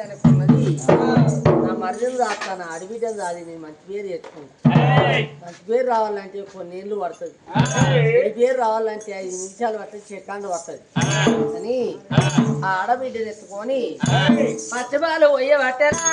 అనుకున్నది నా మర్యాద రాస్తాను అడిబిడ్డలు రాదు నేను మంచి పేరు తెచ్చుకుంటా మంచి పేరు రావాలంటే కొన్ని ఏళ్ళు పడుతుంది చెడు పేరు రావాలంటే 5 నిమిషాలు పడుతుంది సెకండ్ పడుతుంది అని ఆ ఆడబిడ్డను ఎత్తుకొని పచ్చబాలు పోయబట్టరా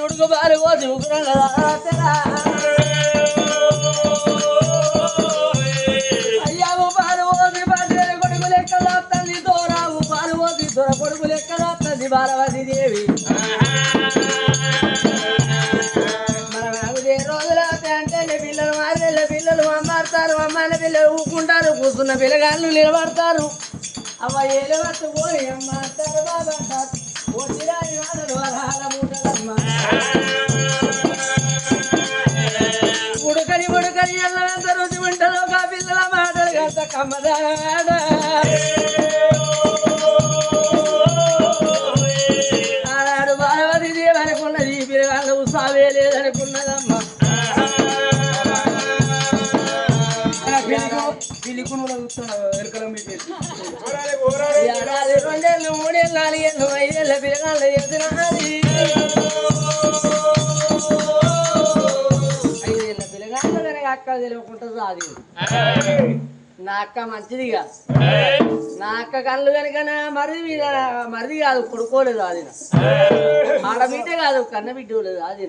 ఉడుకు బాలు పోసి అయ్యావు పాలు పోసి పద్దెల కొడుకు లెక్కల తల్లి దోరావు పాలు పోసి దొర కొడుకు లెక్కల తల్లి బాలవతి దేవి మన రోజుల అంటే పిల్లలు మారెళ్ళ పిల్లలు అమ్మాడతారు అమ్మాయిల పిల్లలు ఊకుంటారు కూర్చున్న పిల్లగాళ్ళు నిలబడతారు అవ్వ ఏలు పట్టుకొని అమ్మాడతారు బాబంటారు వచ్చిరాని వాడలు వరాల మూటలమ్మ ఉడకని ఉడకని ఎల్లవెంత రుచి వంటలో కా పిల్లల మాటలు గంట కమ్మదాడ ఆనాడు బాలవతి దేవనుకున్నది ఈ పిల్లగాళ్ళు ఉత్సావే లేదనుకున్నదమ్మ ఏడాది 2 ఏళ్ళు 3 ఏళ్ళు 4 ఏళ్ళు 5 ఏళ్ళ పిల్లగాళ్ళు ఎదురాది 5 ఏళ్ళ పిల్లగాళ్ళు కనుక అక్క తెలియకుంటుంది అది నా అక్క మంచిదిగా నా అక్క కళ్ళు కనుక మరిది కాదు కొడుకోలేదు అది ఆడబిడ్డ కాదు కన్న బిడ్డ లేదు అది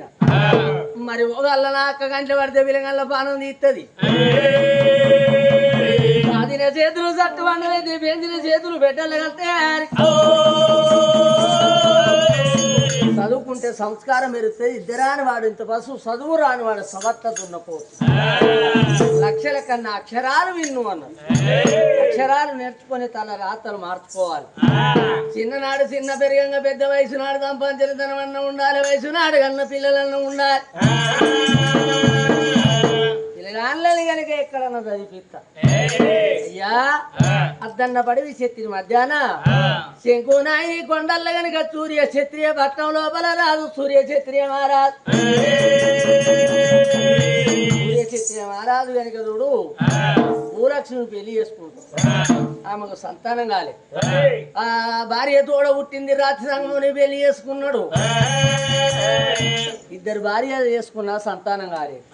మరి ఒకళ్ళ నా అక్క గంటలు పడితే పిల్లగాళ్ళ పానం తీస్తుంది ఆదిన చేతులు చట్టు వండలైతే పెంచిన చేతులు బిడ్డలు కలితే చదువుకుంటే సంస్కారం పెరుగుతుంది ఇద్దరాని వాడు ఇంత పశువు చదువు రాని వాడు సమర్థత ఉన్నపోతు లక్షల కన్నా అక్షరాలు విన్ను అన్నారు అక్షరాలు నేర్చుకొని తన రాతలు మార్చుకోవాలి చిన్ననాడు చిన్న పెరిగంగా పెద్ద వయసు నాడు సంపాదించడం అన్న ఉండాలి వయసు నాడు కన్న పిల్లలన్న ఉండాలి పిల్లగాళ్ళని కనుక ఎక్కడన్నా చదివిస్తా అయ్యా అద్దన్న పడివి క్షత్రియ మధ్యాహ్న శంకునాయి కొండల్ల గనుక సూర్య క్షత్రియ పట్నం లోపల రాదు సూర్య క్షత్రియ మహారాజు సూర్య క్షత్రియ మహారాజు కనుక చూడు భూలక్ష్మి పెళ్లి చేసుకుంటాడు ఆమెకు సంతానం కాలే ఆ భార్య తోడ పుట్టింది రాత్రి సంగంలోనే పెళ్లి చేసుకున్నాడు 2 భార్యలు చేసుకున్నా సంతానం కాలేదు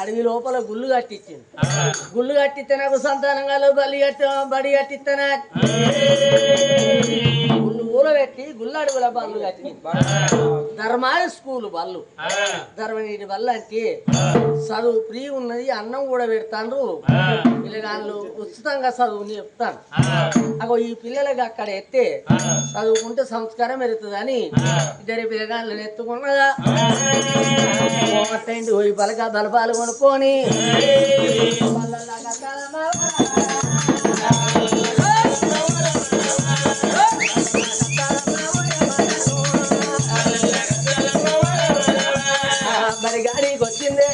అడవి లోపల గుళ్ళు కట్టించింది గుళ్ళు కట్టిస్తే నాకు సంతానం కాలేదు బడి కట్టిస్తానా గుళ్ళు ఊరబెట్టి గుళ్ళు అడుగుల బళ్ళు కట్టింది ధర్మాయ స్కూల్ బళ్ళు ధర్మనీటి బళ్ళు అంటే చదువు ఫ్రీ ఉన్నది అన్నం కూడా పెడతాను పిల్లగాళ్ళు ఉచితంగా చదువుని చెప్తాను అగో ఈ పిల్లలకి అక్కడ ఎత్తే చదువుకుంటే సంస్కారం పెరుగుతుందని 2 పిల్లగాళ్ళు ఎత్తుకున్నదా పోయి పలక బలపాలు కొనుక్కొని మరి గాడికి వచ్చిందే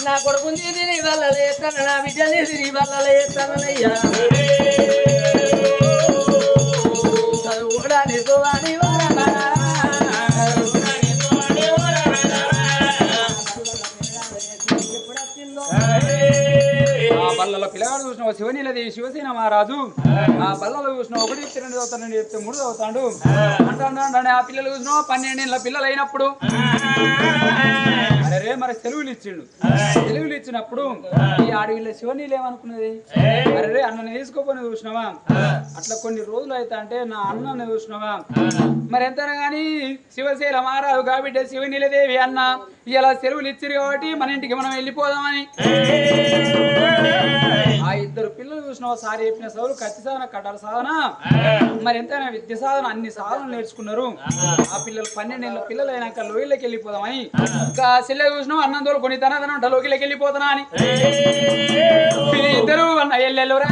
నా కొడుకుంది తిరిగి వల్లలే ఎత్తాను నా బిడ్డని తిరిగి వల్లలే ఎత్తానయ్యా చదువుడా నిజవాణి బల్లలో పిల్లగాడు చూసిన శివనీలది శివసేన మహారాజు ఆ బల్లలో చూసిన 1 2 చదువుతానని చెప్తే 3 చదువుతాడు అంటాడు. ఆ పిల్లలు చూసిన 12 ఏళ్ళ పిల్లలు అయినప్పుడు సరే మరి సెలవులు ఇచ్చిండు సెలవులు ఇచ్చినప్పుడు ఈ అడవిలో శివనీలు ఏమనుకున్నది అరే అన్నని తీసుకోపోయి చూసినావా అట్లా కొన్ని రోజులు అయితే అంటే నా అన్నని చూసినావా మరి ఎంతైనా గాని శివశైల మహారాజు కాబిడ్డ శివనీలదేవి అన్న ఇలా సెలవులు ఇచ్చిరు కాబట్టి మన ఇంటికి మనం వెళ్ళిపోదామని ఆ ఇద్దరు పిల్లలు చూసిన సారి చెప్పిన సౌలు కత్తి సాధన కట్టాల సాధన మరి ఎంతైనా విద్య సాధన అన్ని సాధనలు నేర్చుకున్నారు ఆ పిల్లలు 12 ఏళ్ళ పిల్లలు అయినాక లోయలోకి వెళ్ళిపోదామని ఇంకా సెల్ల చూసినావు అన్నం తోలు కొని తన లోకిలోకి వెళ్ళిపోతున్నా అని ఇద్దరు అన్న ఎల్లెల్లురా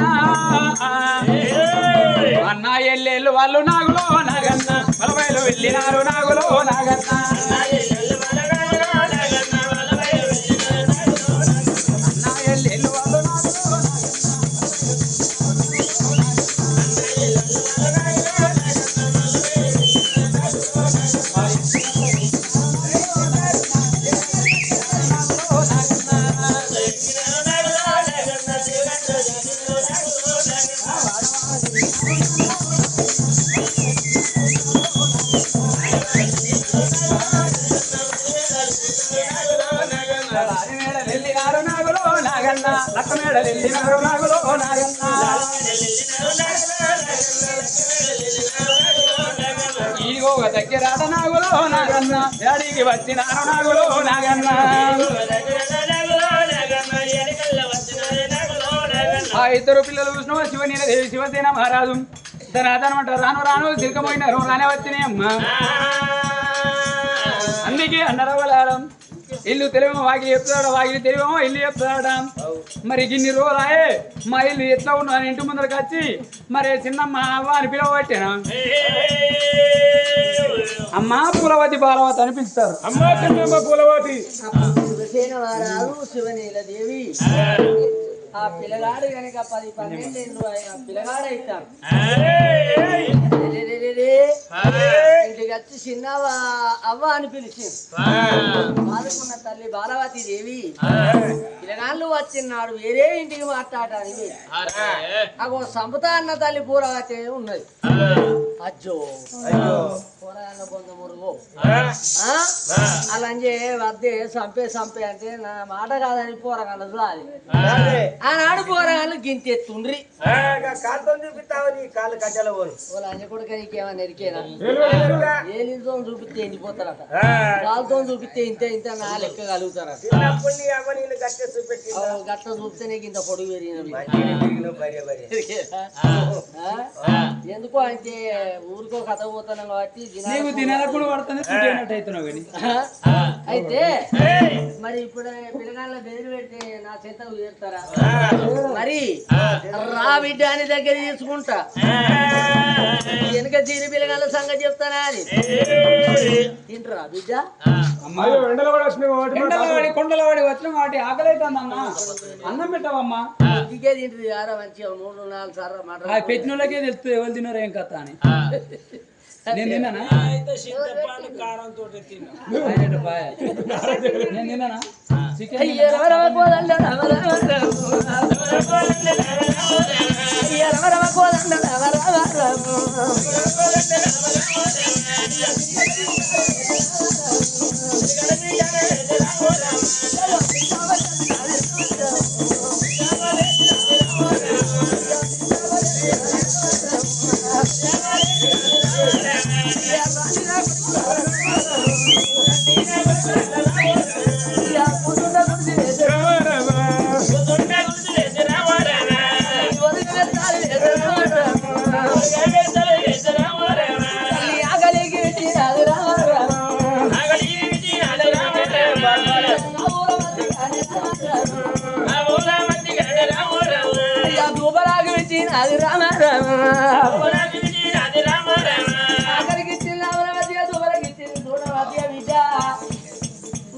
అన్న ఎల్లెళ్ళు వాళ్ళు నాగులో నాగన్న బలబయలు వెళ్ళినారు నాగులో నాగన్న ఇగో దగ్గర నాగులో నాగన్న డాడీకి వచ్చినారు నాగులో నాగన్న ఆ ఇద్దరు పిల్లలు చూసినా శివనీలదేవి శివసేన మహారాజు ధనాదనమంటారు రాను రాను తిరగపోయినారు రానే వచ్చినాయి అమ్మ అందుకే అన్నరవలారం ఇల్లు తెలివేమో వాకిలి చెప్తాడా వాకిలి తెలివేమో ఇల్లు చెప్తాడా మరి ఇన్ని రోజులాయే మా ఇల్లు ఎట్లా ఉన్నా ఇంటి ముందరకు వచ్చి మరి చిన్నమ్మ అవ్వ అని పిలవబట్టాను అమ్మ పూలవతి బాలవతి అని పిలుస్తారు అమ్మ చిన్నమ్మ పూలవతి శివనీలదేవి ఆ పిల్లగాడు కనుక 10-12 ఏళ్ళు పిల్లగాడు అవుతాడు ఇంటికి వచ్చి చిన్న అవ్వ అని పిలిచింది బాధకున్న తల్లి బాలవతి దేవి పిల్లగాళ్ళు వచ్చినాడు వేరే ఇంటికి మాట్లాడడానికి అగో సంపుతా అన్న తల్లి పూరవతి ఉన్నది అజ్జో కూరగాయల కొంత మురుగు అలాంటి వద్దే సంపే అంటే నా మాట కాదని పోరగాళ్ళు చూడాలి ఆనాడు పోరగాళ్ళు గింతెత్తుండ్రి లంజ కొడుక నీకేమన్నా ఎరికేనా ఏలితో చూపిస్తే ఎండిపోతారట కాలుతో చూపిస్తే ఇంత నా లెక్క కలుగుతారట గట్ట చూపితే నీకు ఇంత పొడుగు ఎందుకో అంటే ఊరికో కథ పోతాను కాబట్టి అయితే మరి ఇప్పుడు పిల్లగాళ్ళ బెదిరి పెడితే నా చేత ఉయర్తారా మరి రా బిడ్డ అని దగ్గర తీసుకుంటా వెనుక తీరి పిల్లగాళ్ళ సంగతి చెప్తానా అని తింటరా బిడ్డ కొండలవాడి వచ్చిన వాటి ఆకలి అవుతుందన్న అన్నం పెట్టవమ్మా ఇంటికే తింటుంది యారా మంచిగా 3-4 సార్లు మాట పెట్టిన వాళ్ళకే తెలుస్తుంది ఎవరు తిన్నారో ఏం కథ అని నేను తిన్నానా నేను తిన్నానా చికెన్ అది రామ రామ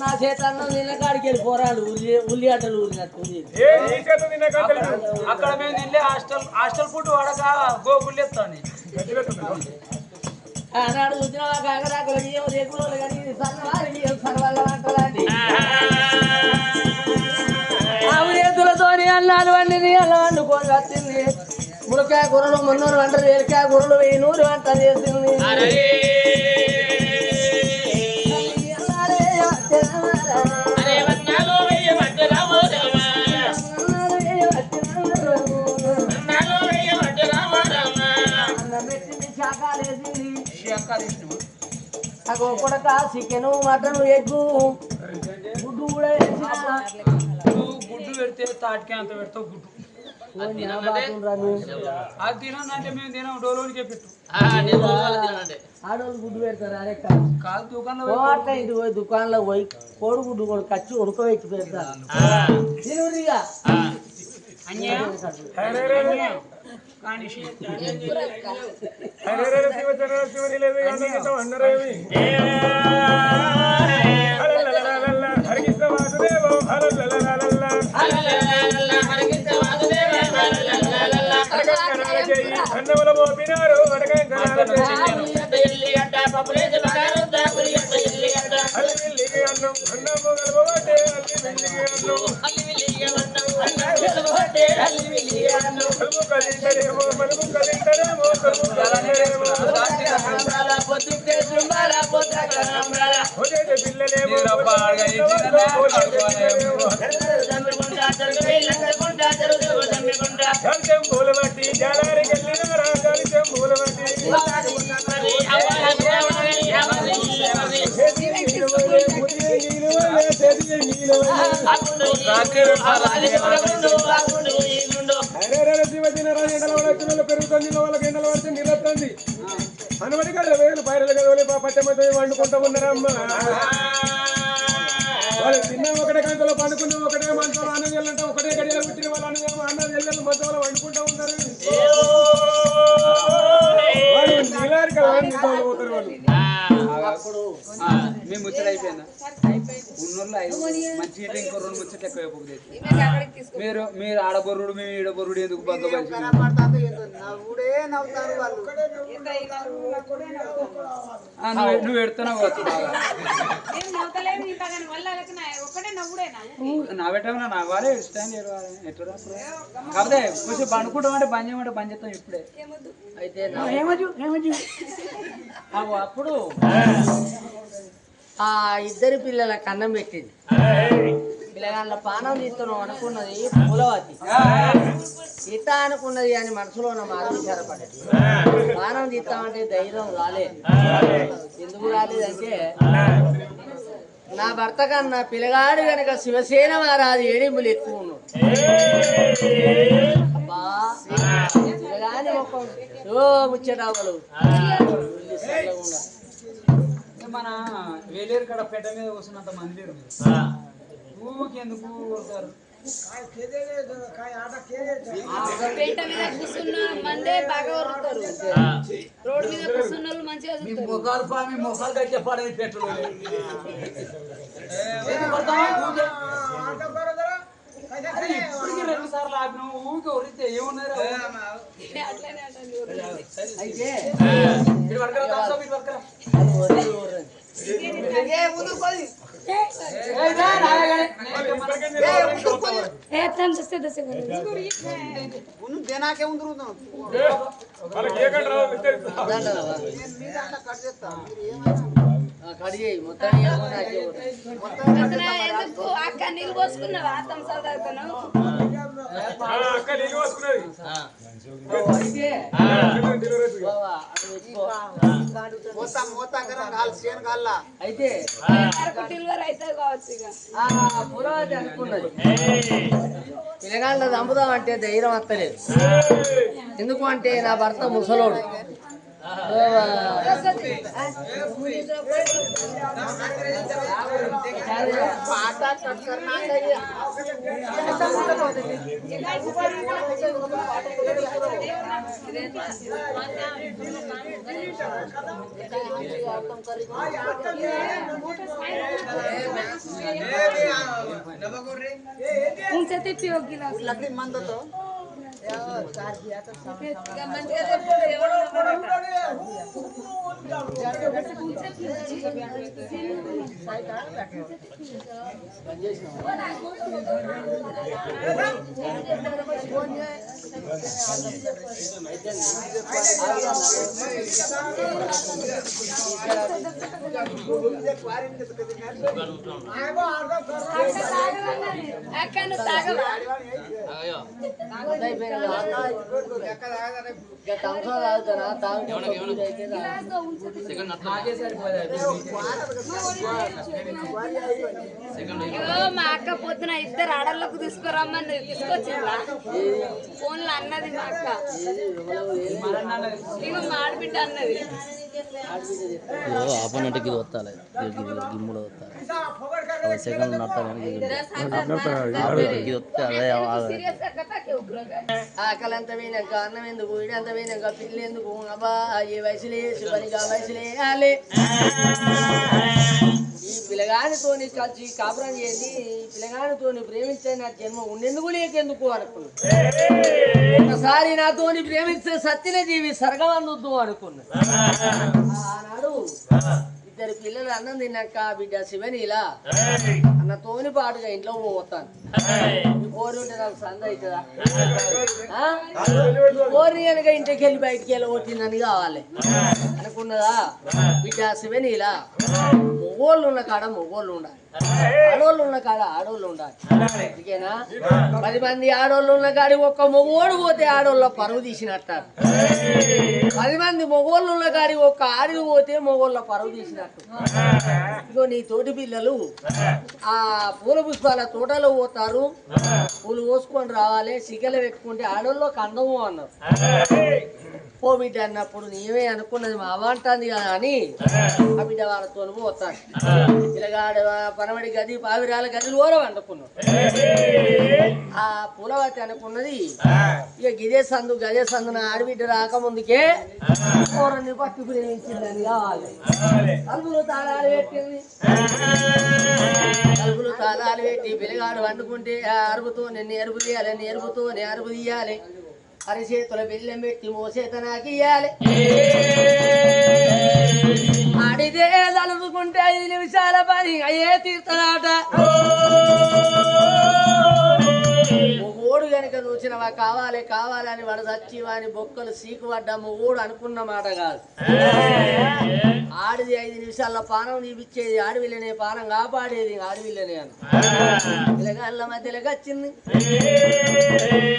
నా చేత నిన్న కాడికి వెళ్ళి పోరాడు ఉల్లి అట్టలు ఊరినట్టుంది అక్కడ మేము వెళ్ళి హాస్టల్ ఫుడ్ వాడక గోగుళ్ళు ఎత్తాను ఆనాడు వచ్చిన కాకరాకుల బియ్యం రేకులు కానీ సన్నవారి బియ్యం సన్నవాళ్ళ అంటారండి ఆవు రేతులతోని అన్నాలు వండింది అల్ల వండుకొని వచ్చింది ములకాయ కూరలు 300 వంటలు ఏలికాయ కూరలు 1000 వంట చేసింది అగో కొడక చికెను మటను ఎగ్గు గుడ్డు కూడా వేసిన నువ్వు గుడ్డు పెడితే తాటికే అంత పెడతావు గుడ్డు అది తినంటే మేము తినం డోలోనికే పెట్టు ఆడోళ్ళు గుడ్డు పెడతారు అరే కాదు దుకాణంలో ఇంటికి పోయి దుకాణంలో పోయి కోడి గుడ్డు కూడా కచ్చి ఉడకబెట్టి పెడతారు తినుడిగా పెరుగుతుంది వాళ్ళకి ఎండలు పడితే నిలబడుతుంది అనబడి కదా వేలు పైరలు కదా పట్టెమంతా వండుకుంటూ ఉన్నారమ్మా వాళ్ళు తిన్న ఒకటే గంటలో పండుకున్న ఒకటే మంచంలో అన్నం వెళ్ళంటే ఒకటే గడియలో పుట్టిన వాళ్ళు అన్నం వెళ్ళలు మంచంలో వండుకుంటూ ఉన్నారు వాళ్ళు నీలారు కదా పోతారు వాళ్ళు మేము ముచ్చట అయిపోయిందా ఉన్నోళ్ళు మంచి ఇంకో 2 ముచ్చట్లు ఎక్కువ అయిపోతుంది మీరు ఆడబొర్రుడు మేము ఈడబొర్రుడు ఎందుకు బగ్గ నువ్వు ఎడుతున్నావు నా పెట్టమన్నా నా వాడే స్టాండ్ ఎట్లా కాకపోతే కొంచెం పండుకుంటాం అంటే బంద్ చేయమంటే బంద్ చేస్తాం ఇప్పుడే అయితే అప్పుడు ఆ ఇద్దరు పిల్లల కన్నం పెట్టింది పిల్లగాళ్ళ పానం తీస్తున్నాం అనుకున్నది పూలవతి ఇత అనుకున్నది అని మనసులో ఉన్న మాధవ విచారపడ్డది పానం తీస్తామంటే ధైర్యం రాలేదు ఎందుకు రాలేదంటే నా భర్త కన్నా పిల్లగాడు కనుక శివసేన వారాది ఏడింపులు ఎక్కువ ఉన్నాడు అబ్బా పిల్లగాని ఒక ముచ్చటావలు మన వేలేరు కాడ పెట్ట మీద కూర్చున్నంత మంది లేరు ఊకెందుకు కొడతారు పేట మీద కూర్చున్న మందే బాగా వరుతారు రోడ్ మీద కూర్చున్న వాళ్ళు మంచిగా మొఖాలు కట్టే పడని పెట్టలు ఇప్పటికి 2 సార్లు ఆపిన ఊరికి ఒరితే ఏమున్నారు అట్లనే అయితే ఎందుకు అక్క నీళ్ళు పోసుకున్నావా అయితే డెలివరీ అయితే కావచ్చు ఇక పురావతి అనుకున్నది పిల్లగాళ్ళ చంపుదామంటే ధైర్యం వస్తలేదు ఎందుకు అంటే నా భర్త ముసలోడు उनसे ते पियो गिलास लकड़ी मंद तो అక్క నువ్వు తాగవా మా అక్క పొద్దున ఇద్దరు ఆడళ్ళకు తీసుకురమ్మని తీసుకొచ్చిందా ఫోన్లో అన్నది మా అక్క ఇక మా ఆడబిడ్డ అన్నది ఆపనంటే ఇది వస్తాలి గిమ్ముడు వస్తాలి సెకండ్ నడతాను ఇది వస్తే అదే ఆకలంత పోయినాక అన్నం ఎందుకు ఇడంత పోయినాక పిల్లి ఎందుకు అబ్బా ఏ వయసులే పనిగా వయసులేయాలి ఈ పిల్లగానితోని కలిసి కాపురం చేసి ఈ పిల్లగానితోని ప్రేమించే నా జన్మ ఉండేందుకు లేకెందుకు అనుకున్నా ఒకసారి నాతోని ప్రేమించే సత్యన జీవి సర్గమన్నొద్దు అనుకున్నా ఆనాడు ఇద్దరు పిల్లలు అన్నం తిన్నాక బిడ్డ శివనిలా అన్నతోని పాటుగా ఇంట్లో పోతాను కోరి ఉంటే నాకు సంద అవుతుందా కోరి కనుక ఇంటికి వెళ్ళి బయటికి వెళ్ళి కొట్టిందని కావాలి అనుకున్నదా బిడ్డ శివనిలా మొగోళ్ళు ఉన్న కాడ మొగోళ్ళు ఉండాలి ఆడోళ్ళు ఉన్న కాడ ఆడోళ్ళు ఉండాలి అందుకేనా 10 మంది ఆడోళ్ళు ఉన్న కాడి ఒక్క మొగోడు పోతే ఆడోళ్ళ పరువు తీసినట్టు 10 మంది మొగోళ్ళు ఉన్న కాడి ఒక్క ఆడికి పోతే మొగోళ్ళ పరువు తీసినట్టు ఇగో నీ తోటి పిల్లలు ఆ పూల పుష్పాల తోటలో పోతారు పూలు కోసుకొని రావాలి సిగలు పెట్టుకుంటే ఆడోళ్ళు కండము అన్నారు ఓ బిడ్డ అన్నప్పుడు నీవే అనుకున్నది మా అవ్వ అంటుంది కదా అని ఆ బిడ్డ వాళ్ళతో పోతాను ఇలాగాడ పనమడి గది పావిరాల గదిలు ఓరం అనుకున్నాం ఆ పూలవతి అనుకున్నది ఇక గదే సందు నా ఆడబిడ్డ రాకముందుకే ఓరన్ని పట్టు ప్రేమించిందని కావాలి తలుపులు తాళాలు పెట్టింది తలుపులు తాళాలు పెట్టి పిల్లగాడు వండుకుంటే అరుపుతో నిన్ను ఎరుపు తీయాలి ఎరుపుతో అరుపు తీయాలి అరిచేతుల బెల్లం పెట్టి మోసేత నాకు ఇయ్యాలి ఆడితే తలుపుకుంటే 5 నిమిషాల పని అయ్యే తీర్థనాట మొగోడు కనుక చూసినవా కావాలని వాడు చచ్చి వాని బొక్కలు సీకు పడ్డా మొగోడు అనుకున్న మాట కాదు ఆడిది 5 నిమిషాల పానం తీపిచ్చేది ఆడవిల్లనే పానం కాపాడేది ఆడవిల్లనే అని పిల్లగాళ్ళ మధ్యలోకి వచ్చింది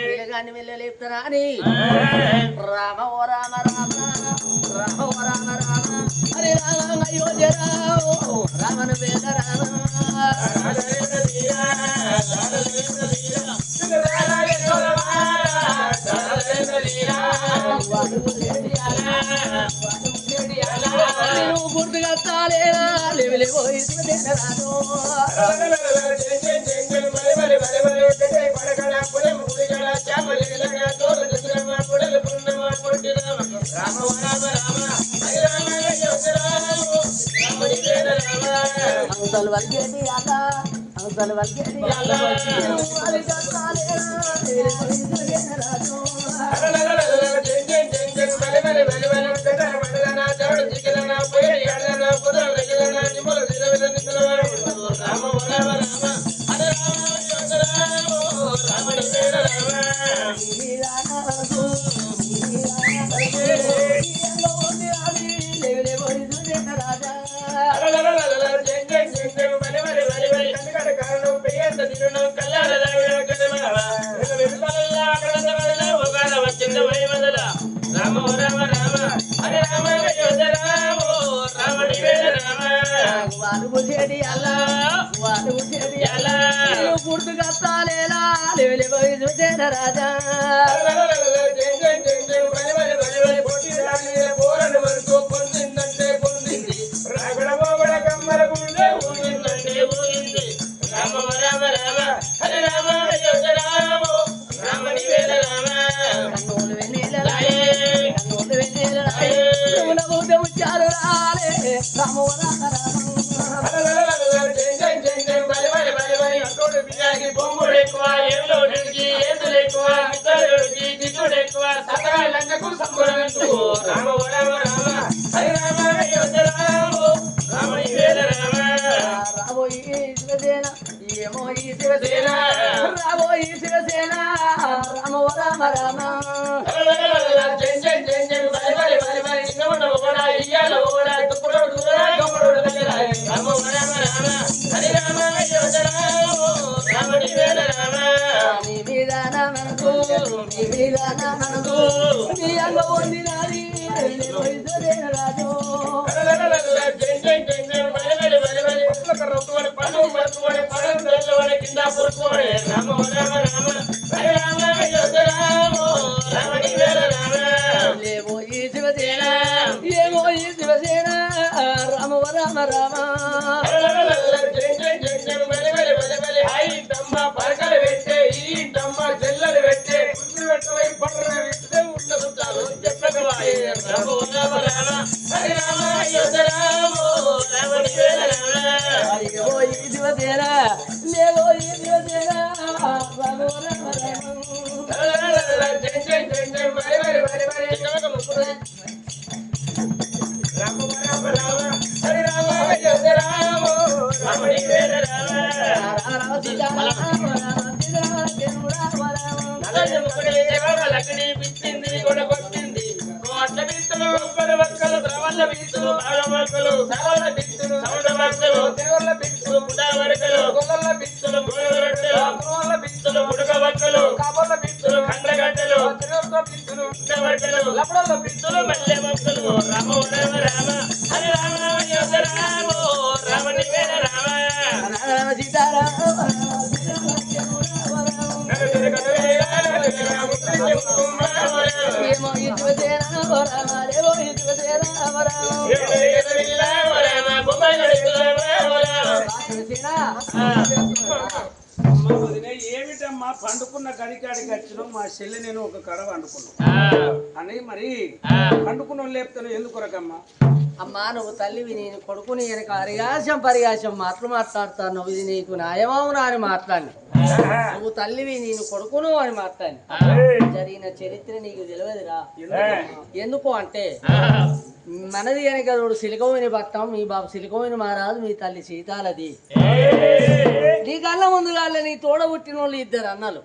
పిల్లగాన్ని వెళ్ళలేపుతారా అని రామ ఓ రామ రామ రామ ఓ రామ రామ హరే రామ అయోధ్య రామను వేద రామ గుర్తుగా తాలేనా లేవలేవో అవతల వల్గేది అలా అవతల వల్గేది గుర్తుగా తాలేలా రాజా రామ రామ రామ మీద నా మనసు నీ మీద నా మనసు నీ అంగ పొందినది రాజు ఏమో ఈ శివసేన ఏమో ఈ శివసేన రామ రామ రామ పరకలు పెట్టే ఈ దమ్మ జల్లలు పెట్టే గుడ్లు పెట్టవై పర్ర పెట్టే ఉండదు చెప్పకవాయి రామ రామ రామ హరి రామ అయోధ్య రామ రామని వేల రామ ఏమో ఈ శివసేన లేవో ఈ శివసేన రామ రామ రామ జై జై జై జై మరి మరి మరి మరి రామ రామ రామ హరి రామ అయోధ్య రామ రామని వేల రామ లక్ష్మీ పిచ్చింది కూడా కొట్టింది కోట్ల బిత్తులు ఒక్కరు ఒక్కలు ద్రవల్ల బిత్తులు బాగమక్కలు సవల బిత్తులు సౌండ మక్కలు తిరువల్ల బిత్తులు పుటా వరకలు గొల్ల బిత్తులు గోడవరకలు గోల బిత్తులు ఉడక వక్కలు కాబల బిత్తులు కండ్లగడ్డలు తిరువల్ల బిత్తులు పుట్ట వరకలు లపడల బిత్తులు మల్లె మొక్కలు రామ రామ రామ హరి రామ అయోధ్య రామ రామని వేల రామ సీతారామ ఏమో ఈ శివసేన రామ లేవో ఈ శివసేన ఏమిటమ్మా పండుకున్న గడికాడికి వచ్చినాం మా చెల్లి నేను ఒక కడ వండుకున్నాం అని మరి పండుకున్న లేపుతాను ఎందుకు రకమ్మా అమ్మా నువ్వు తల్లివి నేను కొడుకుని వెనక అరిగాశం పరిగాశం మాట్లాడతాను నువ్వు ఇది నీకు న్యాయమవునా అని మాట్లాడి నువ్వు తల్లివి నేను కొడుకును అని మాట్లాడి జరిగిన చరిత్ర నీకు తెలియదురా ఎందుకు అంటే మనది వెనక చూడు సిలికోవిని పట్టం మీ బాబు సిలికోవిని మారాదు మీ తల్లి సీతాలది నీ కళ్ళ ముందుగా నీ తోడ పుట్టిన వాళ్ళు ఇద్దరు అన్నలు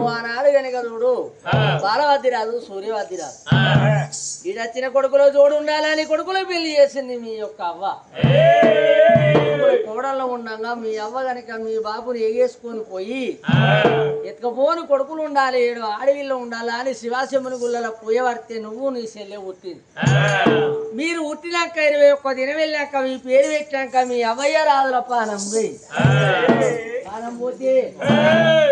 ఆనాడు కనుక చూడు బాలవద్ది రాదు సూర్యవద్ది రాదు ఈడొచ్చిన కొడుకులో జోడు ఉండాలని కొడుకులో పెళ్లి చేసింది మీ యొక్క అవ్వ కోడల్లో ఉండగా మీ అవ్వ గనక మీ బాబుని ఎగేసుకొని పోయి ఎత్తుకపోని కొడుకులు ఉండాలి ఏడు అడవిలో ఉండాలి అని శివాశివుని గుళ్ళలో పోయేవాడితే నువ్వు నీ చెల్లె పుట్టింది మీరు పుట్టినాక 21 దినం వెళ్ళాక మీ పేరు పెట్టాక మీ అవ్వయ్య రాదుల పానం పానం పోతే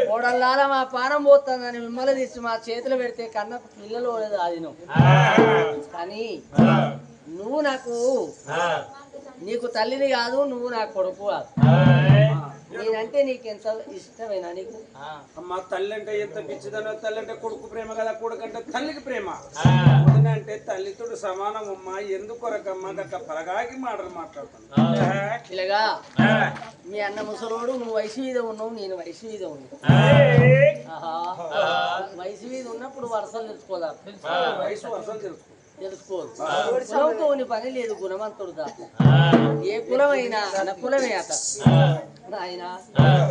కోడల్లాల మా పానం పోతుందని మిమ్మల్ని తీసి మా చేతులు పెడితే కన్నకు పిల్లలు లేదు అది నువ్వు కానీ నువ్వు నాకు నీకు తల్లిని కాదు నువ్వు నాకు కొడుకు కాదు నేనంటే నీకు ఎంత ఇష్టమేనా నీకు అమ్మ తల్లి అంటే ఎంత పిచ్చిదనో తల్లి అంటే కొడుకు ప్రేమ కదా కొడుకు అంటే తల్లికి ప్రేమ అంటే తల్లితోడు సమానం అమ్మ ఎందుకు రకమ్మ గట్ల పరగాకి మాటలు మాట్లాడుతాను ఇలాగా మీ అన్న ముసలోడు నువ్వు వయసు మీద ఉన్నావు నేను వయసు మీద ఉన్నావు వయసు మీద ఉన్నప్పుడు వరుసలు తెలుసుకోదా వయసు వర్షాలు తెలుసుకోదు కులంతో పని లేదు గుణవంతుడు దాకా ఏ కులమైనా నా కులమే అత ఆయన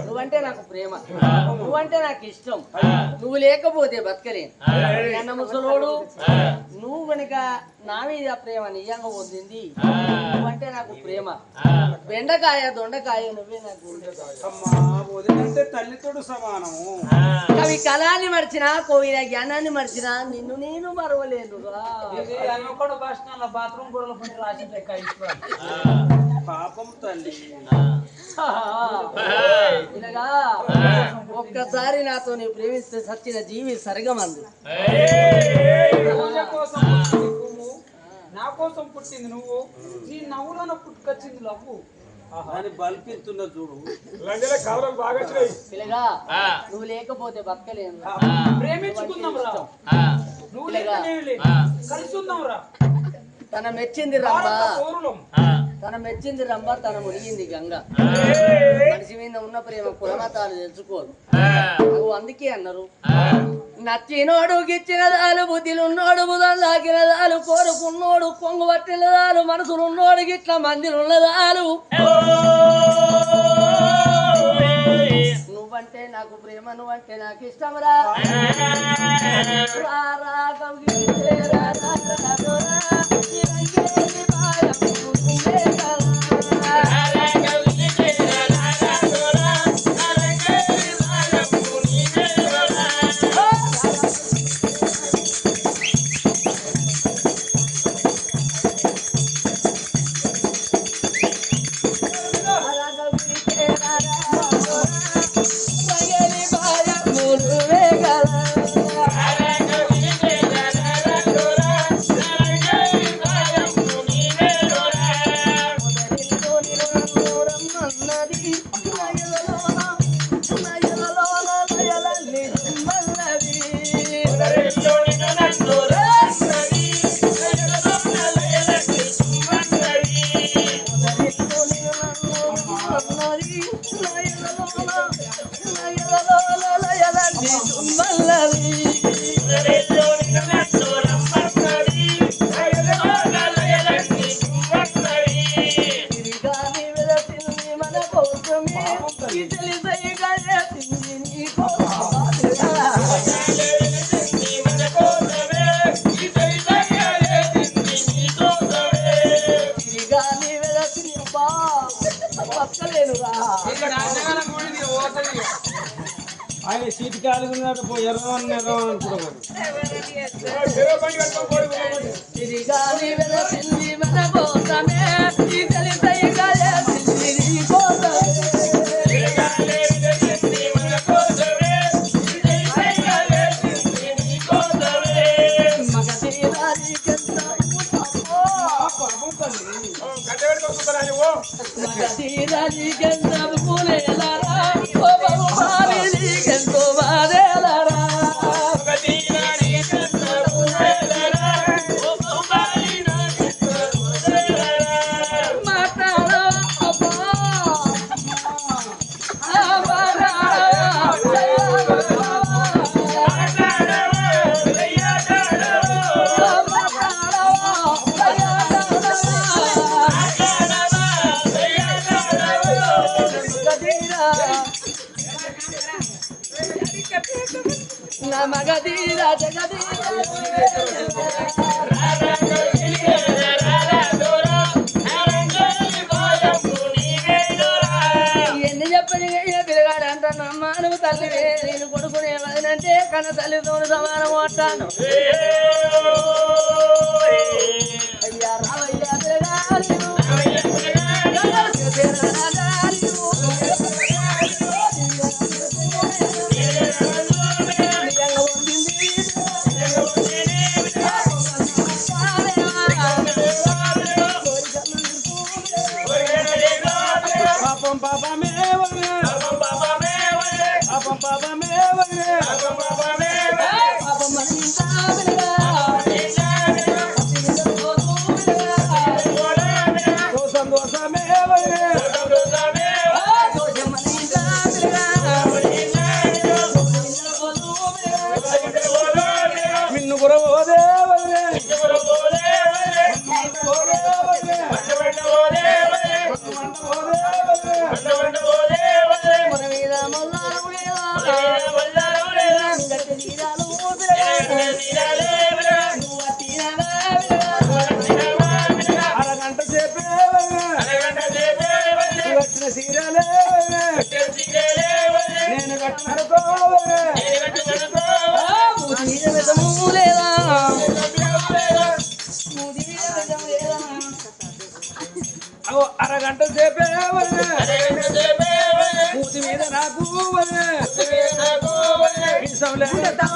నువ్వంటే నాకు ప్రేమ నువ్వంటే నాకు ఇష్టం నువ్వు లేకపోతే బతకలేను అన్న ముసలోడు నువ్వు కనుక నా మీద ప్రేమ నిజంగా పొందింది నువ్వంటే నాకు ప్రేమ బెండకాయ దొండకాయ నువ్వే నాకు వదినంటే తల్లితోడు సమానము కవి కళాన్ని మర్చినా కోవిన జ్ఞానాన్ని మర్చినా నిన్ను నేను మరవలేను బాత్రూమ్ కూడా రాసి పాపం తల్లి ఇలాగా ఒక్కసారి నాతో నీ ప్రేమిస్తే సచ్చిన జీవి సరిగమంది నా కోసం పుట్టింది నువ్వు నీ నవ్వులో పుట్టుకొచ్చింది లవ్వు అని బల్పిస్తున్న చూడు ఇలాగా నువ్వు లేకపోతే బతకలేను ప్రేమించుకుందాం రా నువ్వు కలిసి ఉందాం రా తన మెచ్చింది రంభ తన మెచ్చింది రంభ తన మునిగింది గంగ మనిషి మీద ఉన్న ప్రేమ కులమతాలు తెలుసుకోదు నువ్వు అందుకే అన్నారు నచ్చినోడు గిచ్చిన దాలు బుద్ధిలున్నోడు బుధం దాకిన దాలు కోరుకున్నోడు కొంగు పట్టిన దాలు మనసులున్నోడు గిట్ల మందిలున్నదాలు నువ్వంటే నాకు ప్రేమ నువ్వంటే నాకు ఇష్టం రా ఆయన సీటు కాలుగున్నట్టు ఎర్రమని అనుకుంటున్నాను. ఇది గాలి వెలసింది మన కోసమే ఈ కలిసై కాలేసింది నీ కోసమే మగధీరాజీ గంధపు పూలేలారా ఓ బాబు మారిది గంతో బాదేలారా మగధీరా ఎన్ని చెప్పని పిల్లగాడు అంటున్నా నువ్వు తల్లి నేను కొడుకునే వదినంటే కన్న తల్లితో సమానం అంటాను అయ్యా రావయ్యా పిల్లగాడు అరగంట సేపే పూతి మీద నాకు విషం లేదా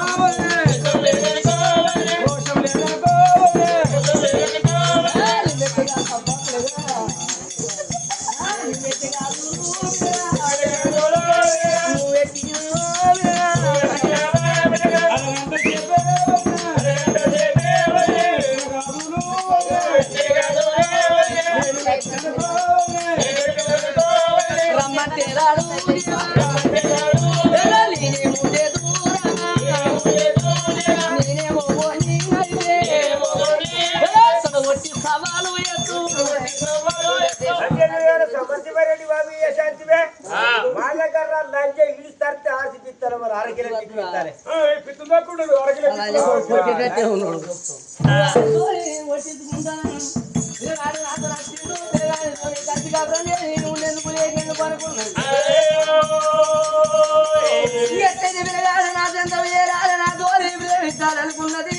అనుకున్నది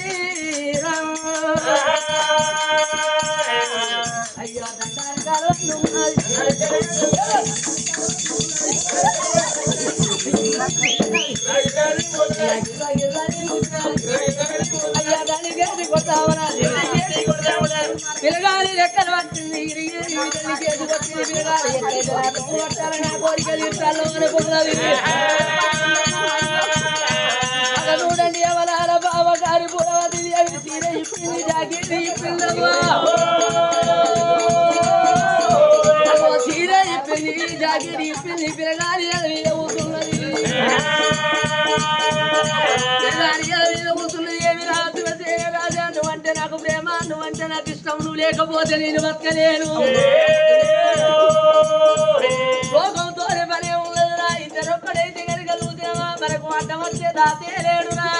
అయ్యో పిల్లగాలి లెక్కలు పట్టింది పిల్లగాలి ఎక్కడ కోరికలు ఇష్టాలు అనుకున్నది చూడండి ఎవరాల బావ గారి పురవతి అవి తీర ఇప్పింది జాకెట్ ఇప్పిందమ్మా తీర ఇప్పింది జాకెట్ ఇప్పింది పిల్లగాలి అది ఊతున్నది ఊతున్నది ఏమి రాజు రాజా నువ్వంటే నాకు ప్రేమ నువ్వంటే నాకు ఇష్టం నువ్వు లేకపోతే నేను బతకలేను లోకంతోనే పనే ఉన్నదిరా ఇద్దరు ఒక్కడైతే కనుకలుగుతామా మనకు అడ్డం వచ్చే దాతే లేడురా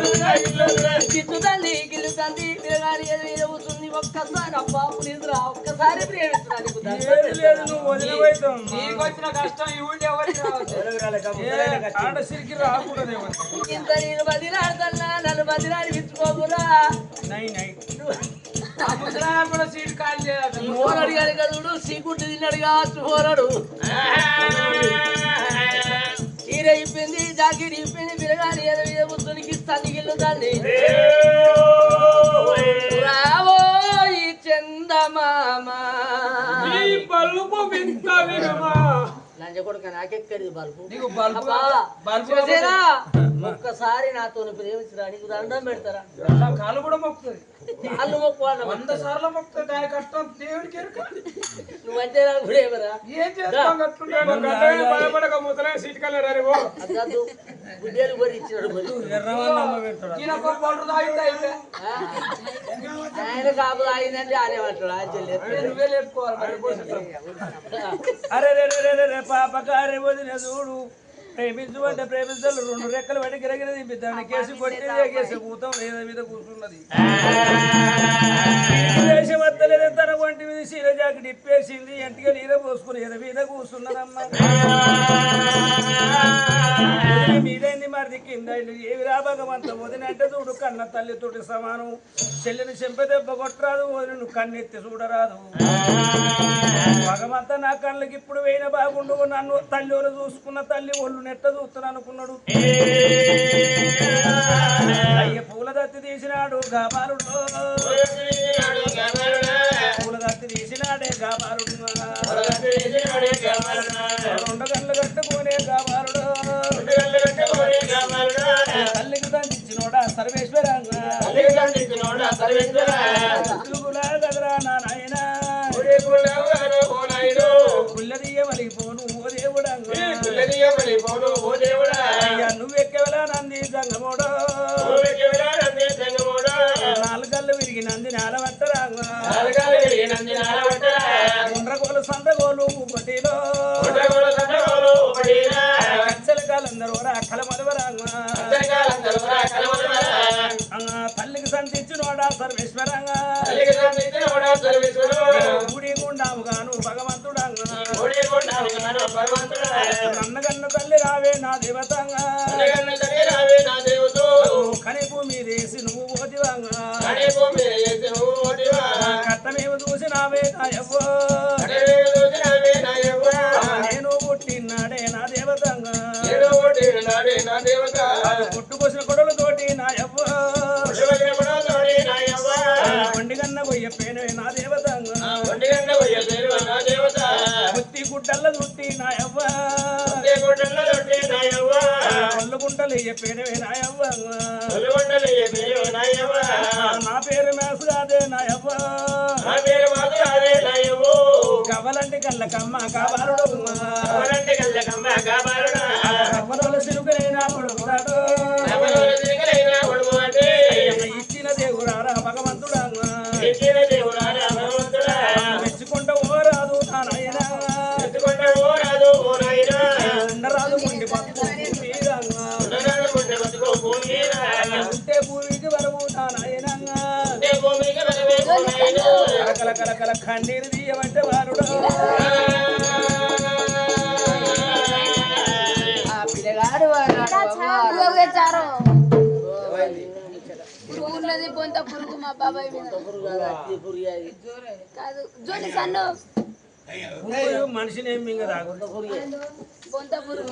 గిల్లు తండ్రి గిల్లు తండ్రి పిల్లగాడి ఎదుగుతుంది ఒక్కసారి అబ్బా నిద్ర ఒక్క ఒక్కసారి ప్రేమించిన నీకు ఏది లేదు నువ్వు వదిలిపోతావు నీకు వచ్చిన కష్టం ఈ ఊళ్ళో ఎవరికి రావచ్చు ఆడ సిరికి రాకూడదు ఇంత నేను బదిలాడుతున్నా నన్ను బదిలాడిపించుకోకురా కూడా సీట్ ఖాళీ చేయాలి మోరు అడిగాడు కదా సీకుట్టు తిన్నాడు కావచ్చు మోరడు చీర ఇప్పింది జాకెట్ ఇప్పింది పిల్లగాని ఏదో బుద్ధునికి ఇస్తాను గిల్లు దాన్ని రావో ఈ చందమామ లంజ కొడుక నాకెక్కడిది బల్బు నీకు బల్బు ఒక్కసారి నాతో ప్రేమించరా నీకు దండం పెడతారా కాళ్ళు కూడా మొక్కుతుంది కాళ్ళు మొక్కువాడు 100 సార్లు మొక్కుతుంది దాని కష్టం దేవుడికి నువ్వంటే నాకు కూడా ఏమరా ఏం చేస్తాం భయపడక ముసలే సీట్ కలర్ అద్దు గుడ్డేలు కూడా ఇచ్చినాడు ఆయన కాపు తాగిందంటే ఆనేమంటాడు ఆ చెల్లి నువ్వే లేపుకోవాలి అరే రే రే రే రే పాపకారే వదిన చూడు ప్రేమించు అంటే ప్రేమించాలి 2 రెక్కలు పడి గిరగిర దింపిద్దాన్ని కేసు కొట్టి కేసు కూతాం లేదా మీద కూర్చున్నది దేశవద్దలేదు తన వంటి మీద శీల జాకెట్ ఇప్పేసింది ఎంటిగా నీర పోసుకుని ఎద మీద కూర్చున్నదమ్మా మీదైంది మరి కింద ఏవి రా భగవంత వదిన అంటే చూడు కన్న తల్లితోటి సమానం చెల్లిని చెంప దెబ్బ కొట్టరాదు వదిన కన్నెత్తి చూడరాదు భగవంత నా కళ్ళకి ఇప్పుడు వేయిన బాగుండు నన్ను తల్లి చూసుకున్న తల్లి ఒళ్ళు నెట్ట చూస్తాను అనుకున్నాడు అయ్య పూల దత్తి తీసినాడు గాబాలుడు పూల దత్తి తీసినాడే గాబాలుడు 2 గంటలు కట్టుకునే గాబాలుడు తల్లికి దండించినోడా సర్వేశ్వరంగా గదరా నా నాయన పుల్లదీయ మలిపోను ఓ దేవుడా అయ్యా నువ్వెక్కవలా నంది జంగమోడో 4 గళ్ళు విరిగి నంది నాలవట్టరాగా ముండ్రగోలు సందగోలు ఒకటిలో కచ్చల కాలందరూ కల మలవరాగా తల్లికి సంతించినోడా సర్వేశ్వరంగా గుడి గుండాము గాను భగవంతుడంగా నన్నగన్న తల్లి రావే నా దేవతంగా కనిపు మీదేసి నువ్వు ఓటివంగా కట్టమేమి చూసినావే నాయవ్వో నేను పుట్టినాడే నా దేవతంగా పుట్టుకొసిన కొడలతోటి నాయవ్వో వండిగన్న గొయ్య పేను నా దేవతంగా గుత్తి గుడ్డల్ల చుట్టి నాయవ్వ ఒళ్ళు గుంటలు పేనవే నాయవ్వ నా పేరు మేసు కాదే నాయవ్వ కవలంటి కళ్ళ కమ్మ కాబాలుడు కవ్వలు సిరుకైనా కొడుకురాడు ఇచ్చిన దేవుడారా భగవంతుడా మెచ్చుకుంటూ ఓరాదు నా నాయన ఉండరాదు ముండి ఉంటే భూమికి వరవు నా నాయన కల కల కల కన్నీరు తీయమంటే వారుడు ఆ పిల్లగాడు ఊర్లోది పొంత పురుగు మా బాబాయ్ మీద కాదు జోడి సన్ను మనిషిని ఏం మింగ రాదు పొంత పురుగు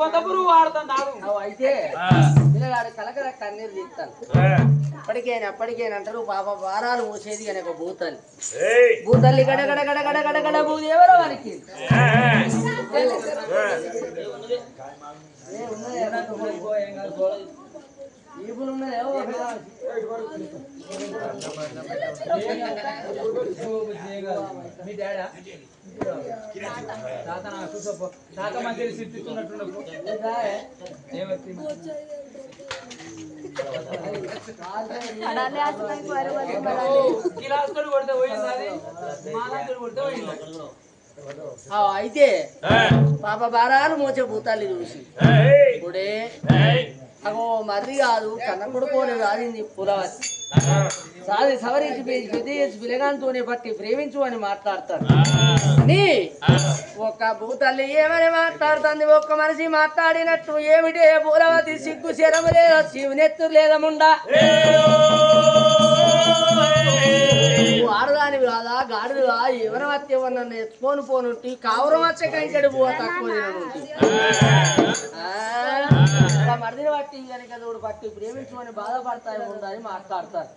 పొంత పురుగు వాడుతున్నాడు అయితే పిల్లగాడు కలకల కన్నీరు తీస్తాను అప్పటికేనా అంటారు పాప వారాలు మూసేది కానీ ఒక భూతల్లి గడ గడ గడ గడ గడ గడ భూదేవరో వారికి ఈపులు ఉన్నాయో మీ డాడా తాత నా చూసోపో తాత మంచి సిట్టున్నట్టు గిలాస్ తోడు కొడితే పోయింది అది మాలా తోడు కొడితే పోయింది అయితే పాప బారాలు మోచే భూతాల్ని చూసి ఇప్పుడే అగో మర్రి కాదు కన్న కొడుకోలేదు అది పులవతి సాది సవరించి పెద్ద చేసి పిల్లగానితోనే పట్టి ప్రేమించు అని మాట్లాడతారు నీ ఒక్క భూతల్లి ఏమని మాట్లాడుతుంది ఒక్క మనిషి మాట్లాడినట్టు ఏమిటి పూలవతి సిగ్గు శరము లేదా శివునెత్తు లేదముండా ఆడదాని కాదా గాడిదా ఎవరం అత్యవన్న ఎత్తుకొని పోనుంటి కావురం వచ్చే కంచెడు పోవ తక్కువ తిననుంటి మరిదిని బట్టి కనుక తోడు పట్టి ప్రేమించుకొని బాధపడతాయి ఉందని మాట్లాడతారు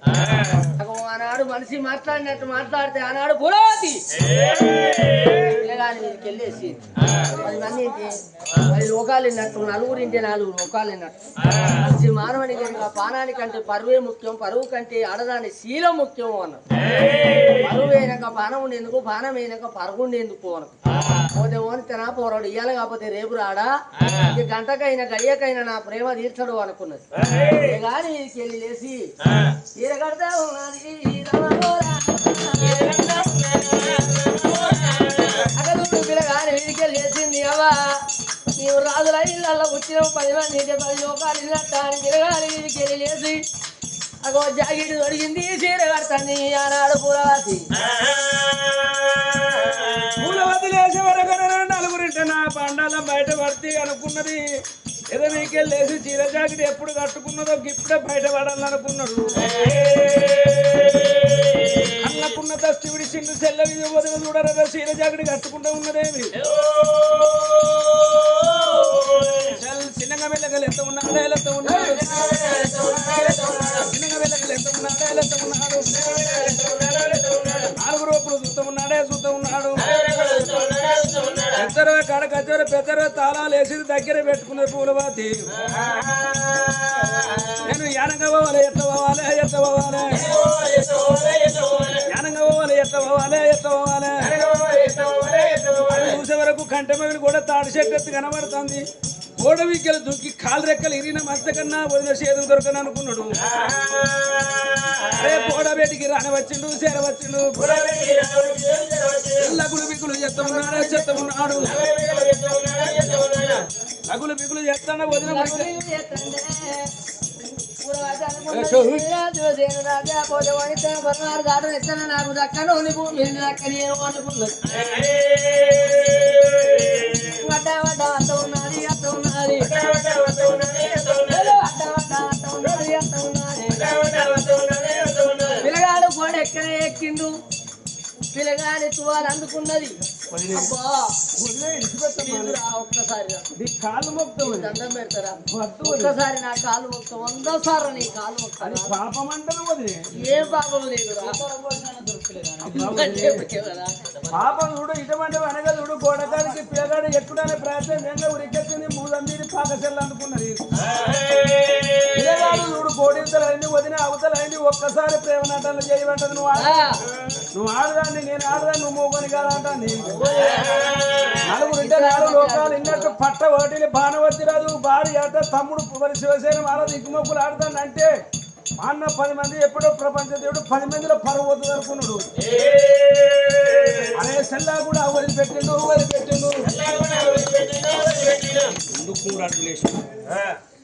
ఆనాడు మనిషి మాట్లాడినట్టు మాట్లాడితే ఆనాడు పూలవతి పిల్లగాని మీదకి వెళ్ళేసి 10 మంది ఇంటి 10 లోకాలు విన్నట్టు నలుగురింటి 4 లోకాలు విన్నట్టు మనిషి మానవుని కనుక పానానికంటే పరువే ముఖ్యం పరువు కంటే ఆడదాని శీలం ముఖ్యం అన్నారు పరువు అయినాక పానం ఉండేందుకు పానం అయినాక పరుగుండేందుకు అనకు పోతే ఓనితేనా పోరాడు ఇయ్యాలి కాకపోతే రేపు రాడా ఈ గంటకైనా గయ్యకైనా నా ప్రేమ తీర్చడు అనుకున్నది కానీ వీరికి వెళ్ళి లేసి చీర కడతా ఉన్నది అక్కడ పిల్లగాని వీరికి లేచింది అవ్వా నీవు రాజుల ఇళ్ళల్లో వచ్చిన 10 మంది 10 లోకాలు ఇన్నట్ట అని పిల్లగాని వీరికి వెళ్ళి లేచి అగో జాకెట్ దొరికింది చీర కడతాంది ఆనాడు పూలవతి లేచే వరకు 4 నా పండాలం బయట పడితే అనుకున్నది ఏదో మీకెళ్ళేసి చీర జాకెట్ ఎప్పుడు కట్టుకున్నదో ఇప్పుడే బయట పడాలనుకున్నాడు అన్నకున్న దస్తుడి సిండు సెల్ల వదిలి చూడరా చీర జాకెట్ కట్టుకుంటూ ఉన్నదేమి చిన్నగా వెళ్ళగలు ఎంత ఉన్నాడు ఎంత ఉన్నాడు చిన్నగా వెళ్ళగలు ఎంత ఉన్నాడు ఎంత ఉన్నాడు 4 రూపులు చూస్తూ ఉన్నాడే చూస్తూ ఉన్నాడు పెద్దరు కడకచ్చరు పెద్దరు తాళాలు వేసి దగ్గర పెట్టుకున్న పూలవతి నేను యానంగా పోవాలి ఎట్లా పోవాలి ఎట్లా పోవాలి యానంగా పోవాలి ఎట్లా పోవాలి ఎట్లా పోవాలి చూసే వరకు కంట మగిలి కూడా తాడి చెట్టు కనబడుతుంది ఓడవికెలు దుక్కి కాలు రెక్కలు ఇరిగిన మత్త కన్నా వదిన చేతులు దొరకని అనుకున్నాడు అరే పోడబెట్టికి రానవచ్చిండు చేరవచ్చిండు లగులు బిగులు చెత్తమున్నాడే చెత్తమున్నాడు లగులు బిగులు చెత్తాడు వదిన నాకు దక్కను దక్కని అనుకున్నది వడ్డ వడ్డ అత్త ఉన్నది అత్త ఉన్నది పిల్లగాడు కూడా ఎక్కడే ఎక్కిండు పిల్లగాని తువాలు అందుకున్నది ఒక్కసారి కాలు మొత్తం దండం పెడతారా ఒక్కసారి నా కాలు మొత్తం 100 సార్లు నీ కాలు మొత్తం పాపం అంటారు ఏం పాపం లేదురా పాపం చూడు ఇటువంటి అనగా చూడు గోడకాడికి పిల్లగాడు ఎక్కుడనే ప్రయత్నం ఉరికెత్తింది 3 మంది పాకసెల్లు అందుకున్నది పిల్లగాడు చూడు కోడింతలైంది వదిన అవతలైంది ఒక్కసారి ప్రేమ నాటలు చేయమంటది నువ్వు ఆడదాన్ని నేను ఆడదాన్ని నువ్వు మోగని కాదంటాన్ని 4 లోకాలు ఇన్నట్టు పట్ట వాటిని బాణవతి రాదు భార్య అట తమ్ముడు మరి శివసేన వాళ్ళ దిక్కుమొక్కులు ఆడతానంటే అన్న 10 మంది ఎప్పుడో ప్రపంచ దేవుడు 10 మందిలో పరువు వద్దు అనుకున్నాడు అనే సెల్లా కూడా వదిలిపెట్టిండు ఎందుకు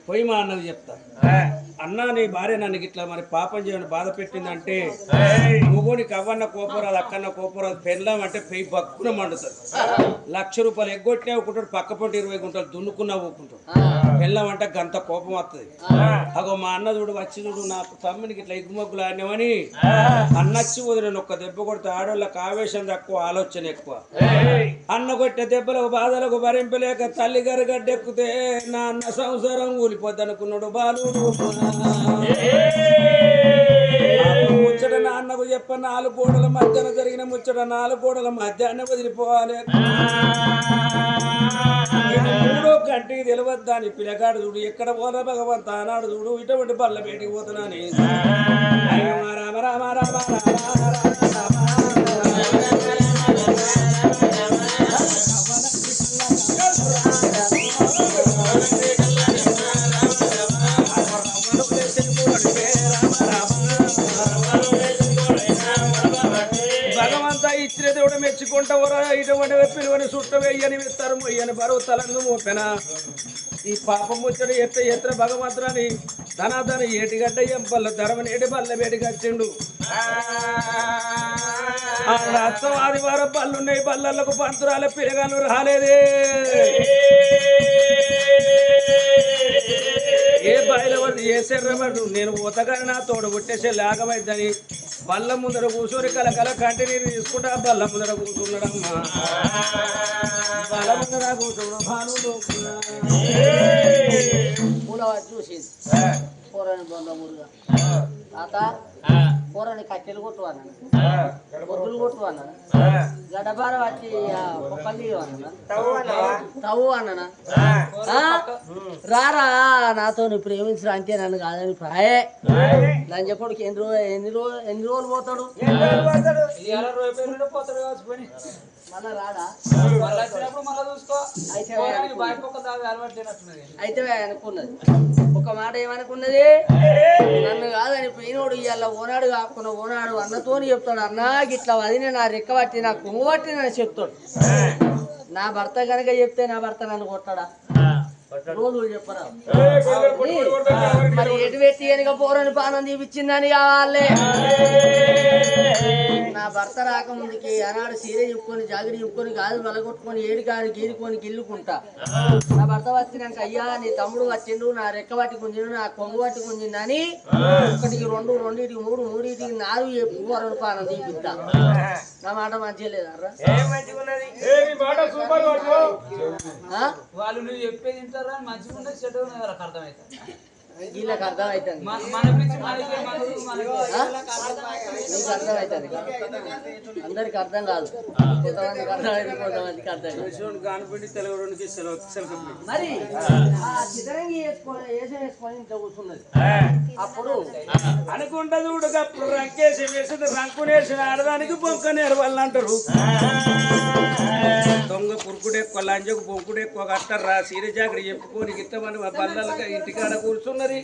పోయి మా అన్నది చెప్తా అన్నా నీ భార్య నన్ను ఇట్లా మరి పాపం చేయని బాధ పెట్టిందంటే మొగోనికి అవ్వన్న కోపరాదు అక్కన్న కోపరాదు పెళ్ళాం అంటే పెయి బక్కున మండుతుంది 1,00,000 రూపాయలు ఎగ్గొట్టినా ఒకటాడు పక్క పొంటి 20 గుంటలు దున్నుకున్నా ఊకుంటాడు పెళ్ళాం అంటే గంత కోపం వస్తుంది అగో మా అన్న చూడు వచ్చి చూడు నాకు తమ్మునికి ఇట్లా ఎగ్గుమగ్గులు ఆడినామని అన్నచ్చి వదిలేను ఒక్క దెబ్బ కొడితే ఆడోళ్ళకి ఆవేశం తక్కువ ఆలోచన ఎక్కువ అన్న కొట్టే దెబ్బలకు బాధలకు భరింపలేక తల్లి గారు గడ్డెక్కితే నా అన్న సంసారం ఊలిపోద్ది అనుకున్నాడు బాలుడు ముచ్చట నాన్నకు చెప్ప 4 గోడల మధ్యాహ్నం జరిగిన ముచ్చట 4 గోడల మధ్యాహ్నం వదిలిపోవాలి 3వ గంటకి తెలియద్దాని పిల్లగాడు చూడు ఎక్కడ పోరా భగవంత అన్నాడు చూడు ఇటువంటి బల్ల బయటికి పోతున్నాని రామ రామ రామ భగవంతా ఇచ్చిన దేవుడు మెచ్చుకుంటావురా ఇటువంటి పిలువని చుట్ట వేయని విస్తారు మొయ్యని బరువు తలంగు మోపెన ఈ పాపం ముచ్చట ఎత్త భగవంతుని ధనాధన ఏటిగడ్డ ఎంపల్ల ధరమనేటి బల్ల వేటికి వచ్చిండు అత్తం ఆదివారం బల్లున్నాయి బల్లలకు పంతురాల పిల్లగాలు రాలేదే ఏ బయలువది ఏ శర్రమడు నేను ఊతగాని నా తోడు పుట్టేసే లాగమైద్దని బల్ల ముందర కూర్చొని కలకల కంటి నీరు తీసుకుంటా బల్ల ముందర కూర్చున్నాడమ్మా బల్ల ముందర కూర్చున్నాడు భానుడు పూలవాడు చూసింది కూరని బొందమురుగా తాత కూరని కట్టెలు కొట్టువన్నాను గొడ్డులు కొట్టువన్నాను గడబార వచ్చి పొక్కలు అన్నా తవ్వు అన్నానా రారా నాతో నువ్వు ప్రేమించరా అంటే నన్ను కాదని ప్రాయే నన్ను చెప్పడికి ఎన్ని రోజులు పోతాడు మళ్ళా రాడా అయితే అనుకున్నది ఒక మాట ఏమనుకున్నది నన్ను కాదని పోయినోడు ఇవాళ ఓనాడు కాకుండా ఓనాడు అన్నతోని చెప్తాడు అన్నా గిట్లా వదిన నా రెక్క పట్టి నా కొంగు పట్టి నన్ను చెప్తాడు నా భర్త కనుక చెప్తే నా భర్త నన్ను కొట్టాడా రోజులు చెప్పరా మరి ఎటు పెట్టి కనుక పోరని పానం తీపిచ్చిందని కావాలి నా భర్త రాకముందుకి ఆనాడు సీర చెప్పుకొని జాగిరి చెప్పుకొని గాజు బలగొట్టుకొని ఏడుకాని గీరుకొని గిల్లుకుంటా నా భర్త వచ్చినాక అయ్యా నీ తమ్ముడు వచ్చిండు నా రెక్క పట్టి గుంజిండు నా కొంగు పట్టి గుంజిండు అని ఒకటికి రెండు రెండింటికి మూడు మూడింటికి నాలుగు పోరని పానం తీపిస్తా నా మాట మంచిగా లేదర్రా వాళ్ళు నువ్వు చెప్పేది వింటారా మంచిగా ఉండదు చెడు వాళ్ళకి అర్థమవుతుంది వీళ్ళకి అర్థం అవుతుంది నీకు అర్థం అవుతుంది అందరికి అర్థం కాదు కొంతమందికి అర్థమైంది కొంతమందికి అర్థం మరి ఆ చిత్రంగి వేసం వేసుకొని ఇంట్లో కూర్చున్నది అప్పుడు అనుకుంటా చూడు అప్పుడు రంకేసి వేసింది రంకునేసిన ఆడదానికి బొంక నేర్వాళ్ళు అంటారు దొంగ పురుకుడెక్కువ లంజకు బొంకుడెక్కువ కట్టరా సీర జాగ్రత్త చెప్పుకొని గిత్తమని బల్లలుగా ఇంటికాడ కూర్చున్నది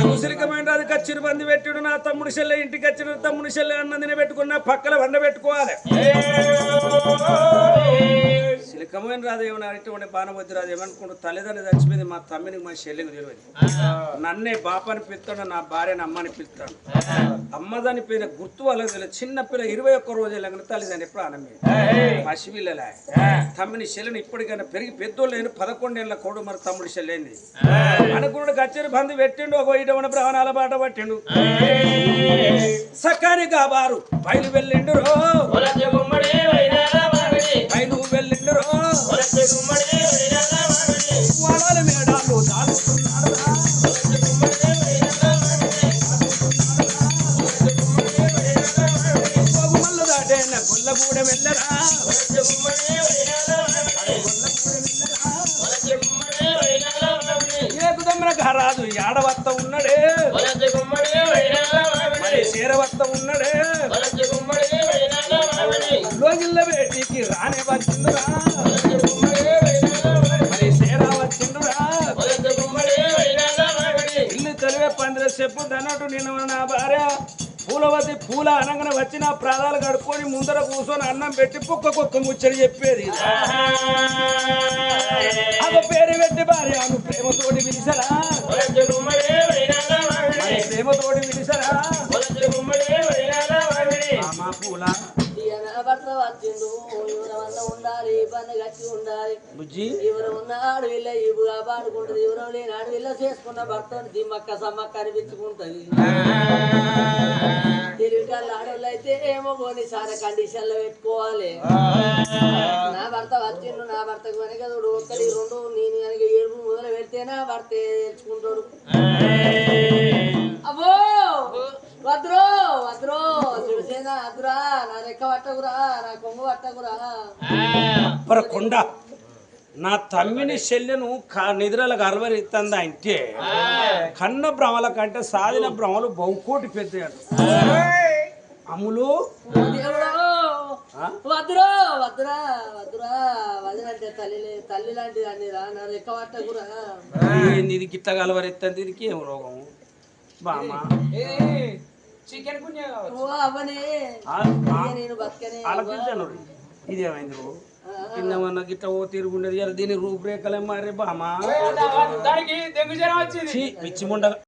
ముసలికమైన అది కచ్చిరి బంది పెట్టిడు నా తమ్ముడి చెల్లె ఇంటికి వచ్చిన తమ్ముడి చెల్లె అన్నం తినబెట్టుకున్న పక్కల వండ పెట్టుకోవాలి సిలికమైన రాదు ఏమన్నా అటువంటి బాణవద్దు రాదు ఏమనుకుంటూ తల్లిదండ్రులు చచ్చిపోయింది మా తమ్మినికి మా చెల్లెకి తెలియదు నన్నే బాపని పిలుస్తాడు నా భార్యని అమ్మని పిలుస్తాడు అమ్మదాని పేరు గుర్తు వాళ్ళకి తెలియదు చిన్న పిల్ల 21 రోజులు లేకుండా తల్లిదండ్రులు ప్రాణం పసిపిల్లలే తమ్మిని చెల్లెని ఇప్పటికైనా పెరిగి పెద్దోళ్ళు 11 ఏళ్ళ కోడు మరి తమ్ముడి చెల్లెంది అనుకున్నాడు కచ్చేరి బంది పెట్టిండు ఒక ఇటువంటి బ్రహ్మణాల బాట పట్టిండు సకాని గాబారు బయలు వెళ్ళిండు బయలు వెళ్ళిండు వాడాలి మేడాలు దాడుతున్నాడు మల్ల దాటే గొల్లగూడ వెళ్ళరా రాజు ఏడవత్త ఉన్నాడే మరి చీరవత్త ఉన్నాడే లోగిళ్ళ వేటికి రానే వచ్చిందురా మరి చీర వచ్చిందురా ఇల్లు తెలివే పందిర చెప్పు దన్నట్టు నేను నా భార్య పూలవతి పూల అనగానే వచ్చి నా ప్రాణాలు కడుక్కొని ముందర కూర్చొని అన్నం పెట్టి కుక్క ముచ్చడి చెప్పేది అది పేరు పెట్టి భార్య ప్రేమతోటి పిలిచరా ప్రేమతోటి పిలిచరా మా పూల భర్త వచ్చిండు ఎవరన్నా ఉండాలి పని గట్టి ఉండాలి బుజ్జి ఎవరు ఉన్న ఆడవిల్ల ఇవుగా పాడుకుంటది ఎవరు లేని ఆడవిల్ల చేసుకున్న భర్త దిమ్మక్క సమ్మక్క అనిపించుకుంటది తెలివికల్లా ఆడవాళ్ళు అయితే ఏమో పోనీ చాలా కండిషన్ లో పెట్టుకోవాలి నా భర్త వచ్చిండు నా భర్తకు వెనక చూడు 1 2 నేను కనుక 7 మొదలు పెడితే నా భర్త తెలుసుకుంటాడు అబ్బో వద్రో వద్రో శివసేన అద్రా నా రెక్క పట్టకురా నా కొంగు పట్టకురా కొండ నా తమ్మిని చెల్లెను నిద్రలకు అలవరిస్తుందా అంటే కన్న భ్రమల కంటే సాధిన భ్రమలు బహుకోటి పెద్ద అమ్ములు వద్దురా వద్దురా వద్దురా వదినంటే తల్లి లాంటి దాన్ని రా నా రెక్క పట్టకురా ఇది గిట్ట అలవరిస్తుంది దీనికి ఏం రోగం బామా చికెన్ అవనే నేను బతకనే ఆలకించాను ఇదేమైంది కిందమన్నా గిట్ట ఓ తిరుగుండేది ఇలా దీని రూపురేఖలే మారే బామా దానికి దెంగు జ్వరం వచ్చింది పిచ్చి ముండ